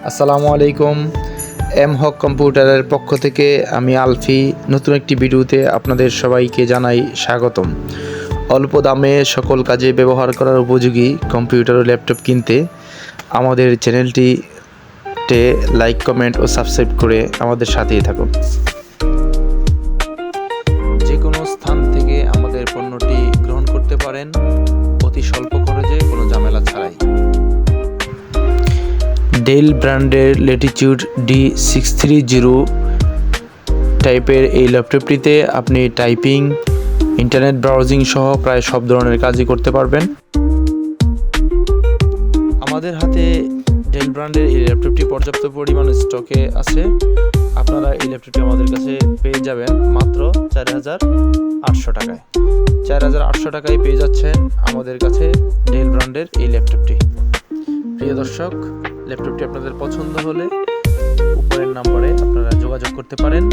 আসসালামু আলাইকুম। এম হক কম্পিউটারের পক্ষ থেকে আমি আলফি নতুন একটি ভিডিওতে আপনাদের সবাইকে জানাই স্বাগতম। অল্প দামে সকল কাজে ব্যবহার করার উপযোগী কম্পিউটার ও ল্যাপটপ কিনতে আমাদের চ্যানেলটিতে লাইক, কমেন্ট ও সাবস্ক্রাইব করে আমাদের সাথেই থাকুন। যে কোনো স্থান থেকে আমাদের পণ্যটি গ্রহণ করতে পারেন অতি স্বল্প খরচে, কোনো ঝামেলা ছাড়াই। ডেল ব্র্যান্ডের ল্যাটিটিউড D630 টাইপের এই ল্যাপটপটিতে আপনি টাইপিং, ইন্টারনেট ব্রাউজিং সহ প্রায় সব ধরনের কাজই করতে পারবেন। আমাদের হাতে ডেল ব্র্যান্ডের এই ল্যাপটপটি পর্যাপ্ত পরিমাণে স্টকে আছে। আপনারা এই ল্যাপটপটি আমাদের কাছে পেয়ে যাবেন মাত্র 4,800 টাকায়। 4,800 টাকায় পেয়ে যাচ্ছেন আমাদের কাছে ডেল ব্র্যান্ডের এই ল্যাপটপটি। প্রিয় দর্শক, ল্যাপটপটি আপনাদের পছন্দ হলে উপরের নম্বরে আপনারা যোগাযোগ করতে পারেন।